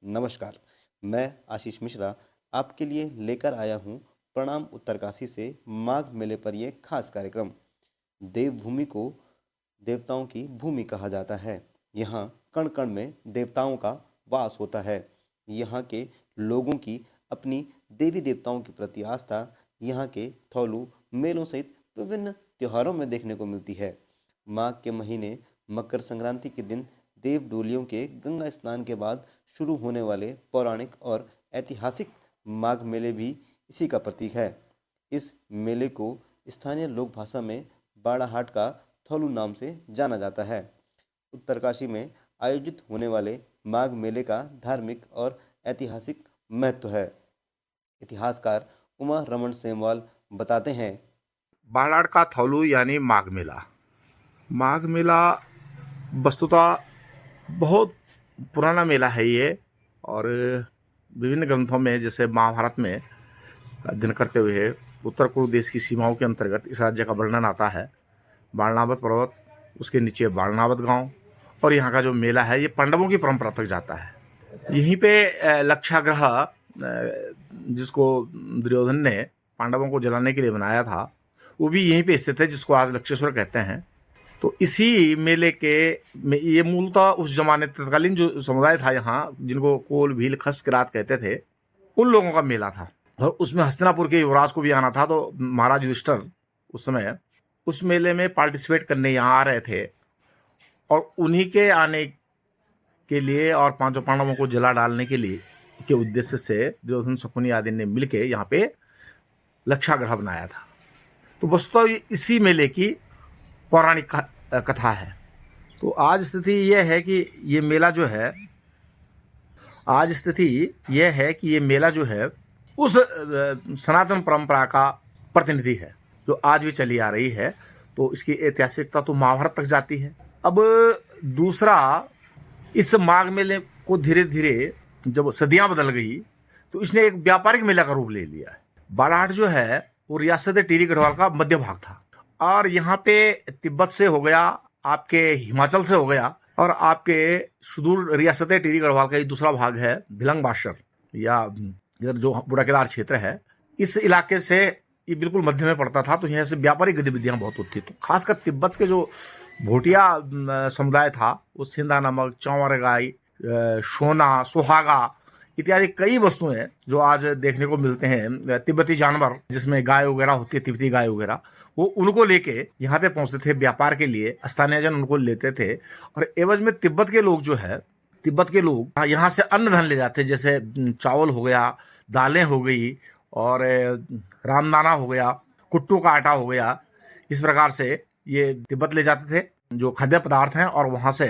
नमस्कार। मैं आशीष मिश्रा आपके लिए लेकर आया हूँ प्रणाम उत्तरकाशी से माघ मेले पर यह खास कार्यक्रम। देवभूमि को देवताओं की भूमि कहा जाता है। यहाँ कण कण में देवताओं का वास होता है। यहाँ के लोगों की अपनी देवी देवताओं के प्रति आस्था यहाँ के थौलू मेलों सहित विभिन्न त्योहारों में देखने को मिलती है। माघ के महीने मकर संक्रांति के दिन देव डोलियों के गंगा स्नान के बाद शुरू होने वाले पौराणिक और ऐतिहासिक माघ मेले भी इसी का प्रतीक है। इस मेले को स्थानीय लोक भाषा में बाड़ाहाट का थौलू नाम से जाना जाता है। उत्तरकाशी में आयोजित होने वाले माघ मेले का धार्मिक और ऐतिहासिक महत्व है। इतिहासकार उमा रमन सेमवाल बताते हैं। बाड़ाहाट का थौलू यानी माघ मेला। माघ मेला वस्तुतः बहुत पुराना मेला है ये, और विभिन्न ग्रंथों में जैसे महाभारत में अध्ययन करते हुए उत्तर पूर्व देश की सीमाओं के अंतर्गत इस राज्य का वर्णन आता है। बाणनावत पर्वत, उसके नीचे बाणनावत गांव, और यहाँ का जो मेला है ये पांडवों की परंपरा तक जाता है। यहीं पे लक्षागृह, जिसको दुर्योधन ने पांडवों को जलाने के लिए बनाया था, वो भी यहीं पे स्थित है, जिसको आज लक्षेश्वर कहते हैं। तो इसी मेले के ये मूलतः उस जमाने तत्कालीन जो समुदाय था यहाँ, जिनको कोल, भील, खस, किरात कहते थे, उन लोगों का मेला था। और उसमें हस्तिनापुर के युवराज को भी आना था। तो महाराज युधिष्ठिर उस समय उस मेले में पार्टिसिपेट करने यहाँ आ रहे थे, और उन्हीं के आने के लिए और पांचों पांडवों को जला डालने के लिए के उद्देश्य से दुर्योधन, शकुनी आदि ने मिलके यहाँ पे लक्षागृह बनाया था। तो वस्तुतः इसी मेले की पौराणिक कथा है। तो आज स्थिति यह है कि ये मेला जो है उस सनातन परंपरा का प्रतिनिधि है जो आज भी चली आ रही है। तो इसकी ऐतिहासिकता तो महाभारत तक जाती है। अब दूसरा, इस माघ मेले को धीरे धीरे जब सदियां बदल गई तो इसने एक व्यापारिक मेला का रूप ले लिया है। बाड़ाहाट जो है वो रियासत टिहरी गढ़वाल का मध्य भाग था, और यहाँ पे तिब्बत से हो गया, आपके हिमाचल से हो गया, और आपके सुदूर रियासत टिहरी गढ़वाल का एक दूसरा भाग है भिलंग बाशर, या इधर जो बुढ़ाकेदार क्षेत्र है, इस इलाके से ये बिल्कुल मध्य में पड़ता था। तो यहाँ से व्यापारिक गतिविधियां बहुत होती थी। तो खासकर तिब्बत के जो भोटिया समुदाय था, वो सिंधा नमक, चौवर गाय, सोना, सुहागा इत्यादि कई वस्तुएं जो आज देखने को मिलते हैं, तिब्बती जानवर जिसमें गाय वगैरह होती है, तिब्बती गाय वगैरह, वो उनको लेके यहाँ पे पहुंचते थे व्यापार के लिए। स्थानीय जन उनको लेते थे, और एवज में तिब्बत के लोग यहाँ से अन्न धन ले जाते, जैसे चावल हो गया, दालें हो गई, और रामदाना हो गया, कुट्टू का आटा हो गया। इस प्रकार से ये तिब्बत ले जाते थे जो खाद्य पदार्थ हैं, और वहां से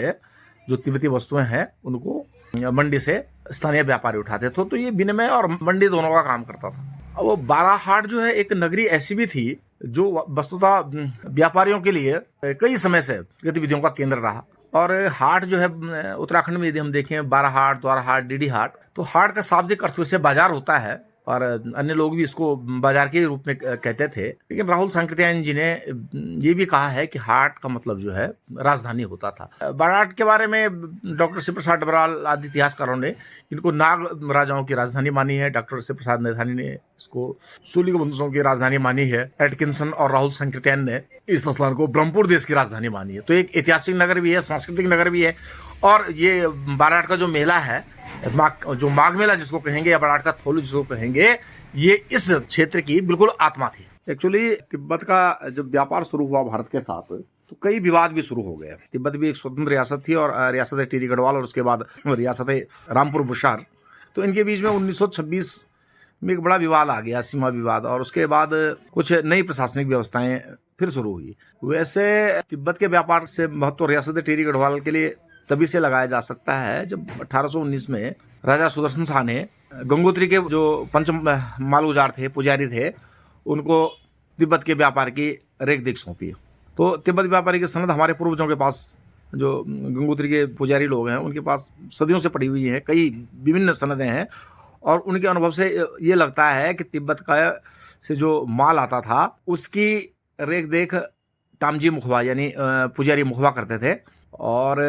जो तिब्बती वस्तुएं हैं उनको मंडी से स्थानीय व्यापारी उठाते थे। तो ये विनिमय और मंडी दोनों का काम करता था। अब वो बाड़ाहाट जो है एक नगरी ऐसी भी थी जो वस्तुतः व्यापारियों के लिए कई समय से गतिविधियों का केंद्र रहा। और हाट जो है उत्तराखंड में यदि हम देखें, बाराहाट, द्वाराहाट, डीडी हाट, तो हाट का शाब्दिक अर्थ से बाजार होता है, और अन्य लोग भी इसको बाजार के रूप में कहते थे। लेकिन राहुल सांकृत्यायन जी ने ये भी कहा है कि हाट का मतलब जो है राजधानी होता था। बाड़ाहाट के बारे में डॉक्टर शिव प्रसाद डबराल आदि इतिहासकारों ने इनको नाग राजाओं की राजधानी मानी है। डॉक्टर शिव प्रसाद नैथानी ने इसको सूली वंशों की राजधानी मानी है। एटकिंसन और राहुल सांकृत्यायन ने इस स्थान को ब्रह्मपुर देश की राजधानी मानी है। तो एक ऐतिहासिक नगर भी है, सांस्कृतिक नगर भी है। और ये बाड़ाहाट का जो मेला है, जो माघ मेला जिसको कहेंगे, या बाड़ाहाट का थौलू जिसको कहेंगे, ये इस क्षेत्र की बिल्कुल आत्मा थी। एक्चुअली तिब्बत का जब व्यापार शुरू हुआ भारत के साथ, तो कई विवाद भी शुरू हो गए। तिब्बत भी एक स्वतंत्र रियासत थी, और रियासत टिहरी गढ़वाल, और उसके बाद रियासत रामपुर बुशहर। तो इनके बीच में 1926 में एक बड़ा विवाद आ गया, सीमा विवाद, और उसके बाद कुछ नई प्रशासनिक व्यवस्थाएं फिर शुरू हुई। वैसे तिब्बत के व्यापार से महत्व रियासत टिहरी गढ़वाल के लिए तभी से लगाया जा सकता है जब 1819 में राजा सुदर्शन शाह ने गंगोत्री के जो पंच मालगुजार थे, पुजारी थे, उनको तिब्बत के व्यापार की रेख देख सौंपी। तो तिब्बत व्यापारी की सनद हमारे पूर्वजों के पास, जो गंगोत्री के पुजारी लोग हैं, उनके पास सदियों से पड़ी हुई है, कई विभिन्न सनदें हैं। और उनके अनुभव से ये लगता है कि तिब्बत का से जो माल आता था उसकी रेख देख टामजी मुखवा यानी पुजारी मुखवा करते थे। और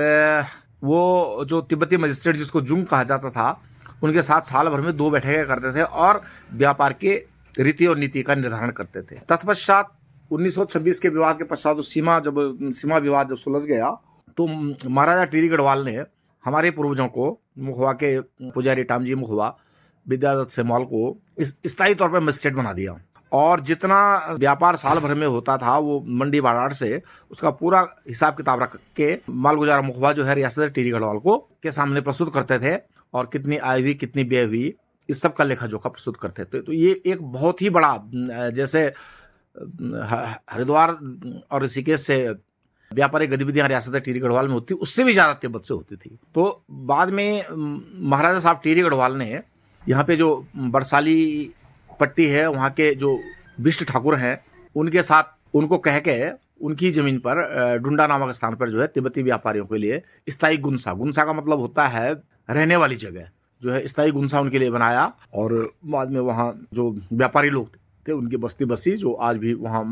वो जो तिब्बती मजिस्ट्रेट जिसको जुंग कहा जाता था, उनके साथ साल भर में 2 बैठकें करते थे और व्यापार के रीति और नीति का निर्धारण करते थे। तत्पश्चात 1926 के विवाद के पश्चात सीमा विवाद जब सुलझ गया तो महाराजा टिहरी गढ़वाल ने हमारे पूर्वजों को, मुखवा के पुजारी टामजी मुखवा, विद्यादत्त सेमवाल को स्थायी तौर पर मजिस्ट्रेट बना दिया और जितना व्यापार साल भर में होता था वो मंडी बाजार से उसका पूरा हिसाब किताब रख के मालगुजारा मुखबा जो है रियासत टिहरी गढ़वाल को के सामने प्रस्तुत करते थे और कितनी आय हुई, कितनी व्यय हुई, इस सब का लेखा जोखा प्रस्तुत करते थे। तो ये एक बहुत ही बड़ा, जैसे हरिद्वार और ऋषिकेश से व्यापारिक गतिविधियां रियासत टिहरी गढ़वाल में होती, उससे भी ज्यादा तिब्बत से होती थी। तो बाद में महाराजा साहब टिहरी गढ़वाल ने यहाँ पे जो बरसाली पट्टी है, वहाँ के जो बिष्ट ठाकुर हैं, उनके साथ उनको कह के उनकी जमीन पर डुंडा नामक स्थान पर जो है तिब्बती व्यापारियों के लिए स्थायी गुंसा का मतलब होता है रहने वाली जगह, जो है स्थायी गुंसा उनके लिए बनाया। और बाद में वहाँ जो व्यापारी लोग थे उनकी बस्ती बसी, जो आज भी वहाँ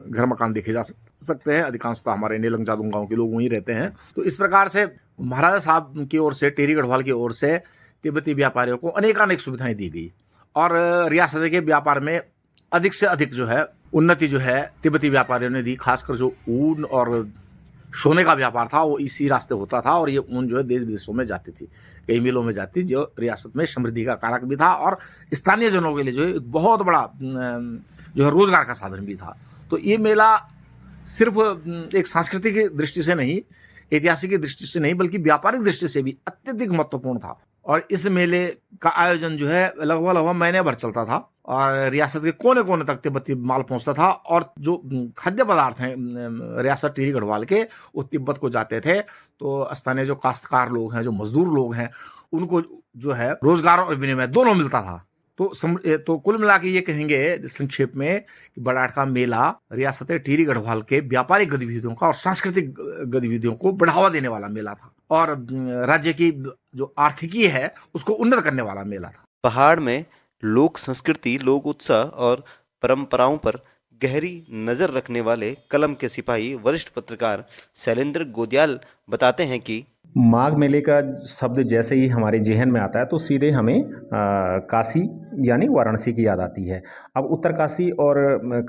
घर मकान देखे जा सकते हैं। अधिकांशतः हमारे नीलंग जादुंग गाँव के लोग वहीं रहते हैं। तो इस प्रकार से महाराजा साहब की ओर से, टिहरी गढ़वाल की ओर से तिब्बती व्यापारियों को अनेकानेक सुविधाएं दी गई और रियासत के व्यापार में अधिक से अधिक जो है उन्नति जो है तिब्बती व्यापारियों ने दी। खासकर जो ऊन और सोने का व्यापार था वो इसी रास्ते होता था और ये ऊन जो है देश विदेशों में जाती थी, कई मिलों में जाती, जो रियासत में समृद्धि का कारक भी था और स्थानीय जनों के लिए जो है एक बहुत बड़ा जो है रोजगार का साधन भी था। तो ये मेला सिर्फ एक सांस्कृतिक दृष्टि से नहीं, ऐतिहासिक दृष्टि से नहीं, बल्कि व्यापारिक दृष्टि से भी अत्यधिक महत्वपूर्ण था। और इस मेले का आयोजन जो है लगभग महीने भर चलता था और रियासत के कोने कोने तक तिब्बती माल पहुंचता था और जो खाद्य पदार्थ हैं रियासत टिहरी गढ़वाल के, वो तिब्बत को जाते थे। तो स्थानीय जो काश्तकार लोग हैं, जो मजदूर लोग हैं, उनको जो है रोजगार और विनिमय दोनों मिलता था। तो कुल मिला के ये कहेंगे संक्षेप में कि बड़ाठ का मेला रियासत टिहरी गढ़वाल के व्यापारिक गतिविधियों का और सांस्कृतिक गतिविधियों को बढ़ावा देने वाला मेला था और राज्य की जो आर्थिकी है उसको उन्नत करने वाला मेला था। पहाड़ में लोक संस्कृति, लोक उत्साह और परंपराओं पर गहरी नजर रखने वाले कलम के सिपाही वरिष्ठ पत्रकार शैलेंद्र गोदियाल बताते हैं कि माघ मेले का शब्द जैसे ही हमारे जेहन में आता है तो सीधे हमें काशी यानी वाराणसी की याद आती है। अब उत्तर काशी और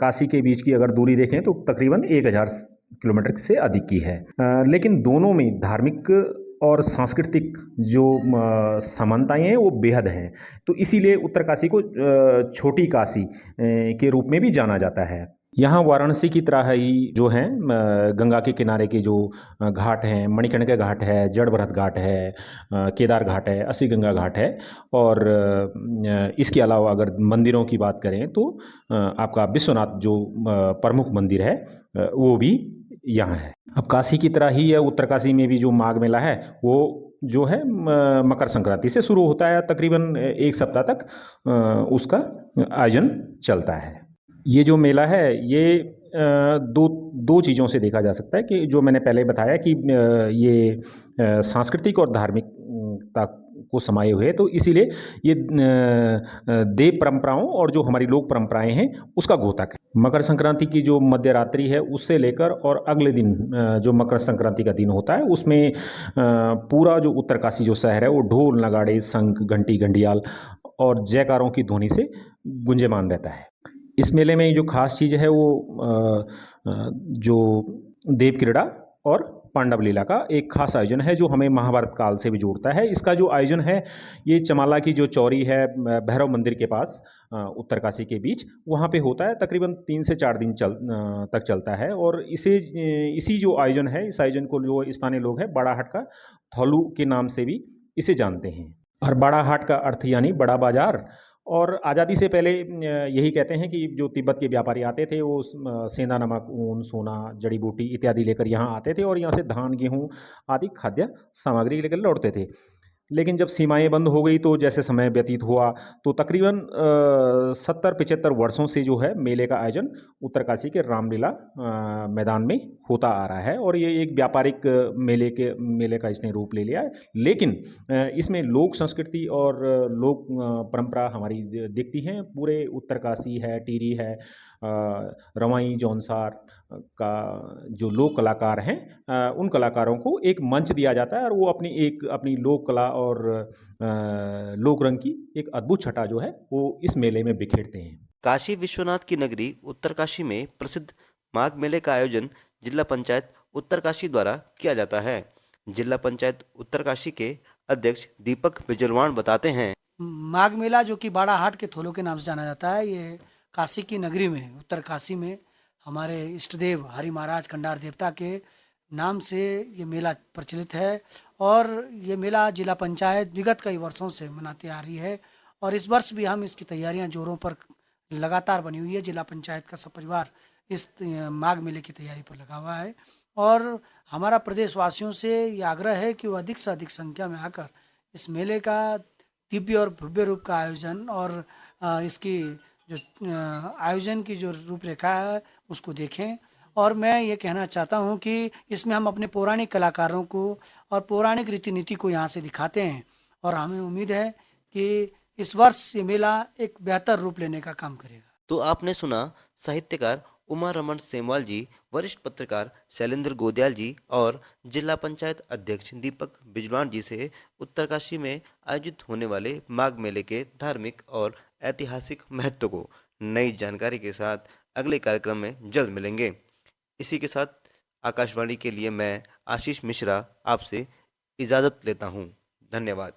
काशी के बीच की अगर दूरी देखें तो तकरीबन 1000 किलोमीटर से अधिक की है, लेकिन दोनों में धार्मिक और सांस्कृतिक जो समानताएं हैं वो बेहद हैं। तो इसीलिए उत्तर काशी को छोटी काशी के रूप में भी जाना जाता है। यहाँ वाराणसी की तरह ही जो हैं गंगा के किनारे के जो घाट हैं, मणिकर्णिका घाट है, जड़ भरत घाट है, केदार घाट है, अस्सी गंगा घाट है और इसके अलावा अगर मंदिरों की बात करें तो आपका विश्वनाथ जो प्रमुख मंदिर है वो भी यहाँ है। अब काशी की तरह ही है उत्तर काशी में भी जो माघ मेला है वो जो है मकर संक्रांति से शुरू होता है, तकरीबन 1 सप्ताह तक उसका आयोजन चलता है। ये जो मेला है ये दो चीज़ों से देखा जा सकता है कि जो मैंने पहले बताया कि ये सांस्कृतिक और धार्मिकता को समाये हुए, तो इसीलिए ये देव परंपराओं और जो हमारी लोक परंपराएं हैं उसका द्योतक है। मकर संक्रांति की जो मध्य रात्रि है उससे लेकर और अगले दिन जो मकर संक्रांति का दिन होता है उसमें पूरा जो उत्तरकाशी जो शहर है वो ढोल नगाड़े शंख घंटी घंटियाल और जयकारों की ध्वनि से गुंजयमान रहता है। इस मेले में जो खास चीज़ है वो जो देव क्रीड़ा और पांडव लीला का एक खास आयोजन है जो हमें महाभारत काल से भी जोड़ता है। इसका जो आयोजन है ये चमाला की जो चौरी है भैरव मंदिर के पास उत्तरकाशी के बीच, वहाँ पे होता है। तकरीबन 3 से 4 दिन तक चलता है और इसी जो आयोजन है, इस आयोजन को जो स्थानीय लोग हैं बड़ा हाट का थौलू के नाम से भी इसे जानते हैं। और बड़ा हाट का अर्थ यानी बड़ा बाजार। और आज़ादी से पहले यही कहते हैं कि जो तिब्बत के व्यापारी आते थे वो सेंधा नमक, ऊन, सोना, जड़ी बूटी इत्यादि लेकर यहाँ आते थे और यहाँ से धान, गेहूँ आदि खाद्य सामग्री लेकर लौटते थे। लेकिन जब सीमाएं बंद हो गई तो जैसे समय व्यतीत हुआ तो तकरीबन 70-75 वर्षों से जो है मेले का आयोजन उत्तरकाशी के रामलीला मैदान में होता आ रहा है और ये एक व्यापारिक मेले का इसने रूप ले लिया है। लेकिन इसमें लोक संस्कृति और लोक परंपरा हमारी दिखती हैं। पूरे उत्तरकाशी है, टिहरी है, रवाई जौनसार का जो लोक कलाकार हैं, उन कलाकारों को एक मंच दिया जाता है और वो अपनी लोक कला और लोक रंग की एक अद्भुत छटा जो है वो इस मेले में बिखेरते हैं। काशी विश्वनाथ की नगरी उत्तरकाशी में प्रसिद्ध माघ मेले का आयोजन जिला पंचायत उत्तरकाशी द्वारा किया जाता है। जिला पंचायत उत्तरकाशी के अध्यक्ष दीपक बिजरवाण बताते हैं। माघ मेला जो कि बाड़ाहाट के थोलों के नाम से जाना जाता है, ये काशी की नगरी में उत्तर काशी में हमारे इष्ट देव हरि महाराज कंडार देवता के नाम से ये मेला प्रचलित है। और ये मेला जिला पंचायत विगत कई वर्षों से मनाती आ रही है और इस वर्ष भी हम इसकी तैयारियां जोरों पर लगातार बनी हुई है। जिला पंचायत का सब परिवार इस माघ मेले की तैयारी पर लगा हुआ है और हमारा प्रदेशवासियों से ये आग्रह है कि वो अधिक से अधिक संख्या में आकर इस मेले का दिव्य और भव्य रूप का आयोजन और इसकी जो आयोजन की जो रूपरेखा है उसको देखें। और मैं ये कहना चाहता हूँ कि इसमें हम अपने पौराणिक कलाकारों को और पौराणिक रीति नीति को यहाँ से दिखाते हैं और हमें उम्मीद है कि इस वर्ष ये मेला एक बेहतर रूप लेने का काम करेगा। तो आपने सुना साहित्यकार उमा रमन सेमवाल जी, वरिष्ठ पत्रकार शैलेंद्र गोदयाल जी और जिला पंचायत अध्यक्ष दीपक बिजवाण जी से उत्तरकाशी में आयोजित होने वाले माघ मेले के धार्मिक और ऐतिहासिक महत्व को नई जानकारी के साथ अगले कार्यक्रम में जल्द मिलेंगे। इसी के साथ आकाशवाणी के लिए मैं आशीष मिश्रा आपसे इजाज़त लेता हूँ। धन्यवाद।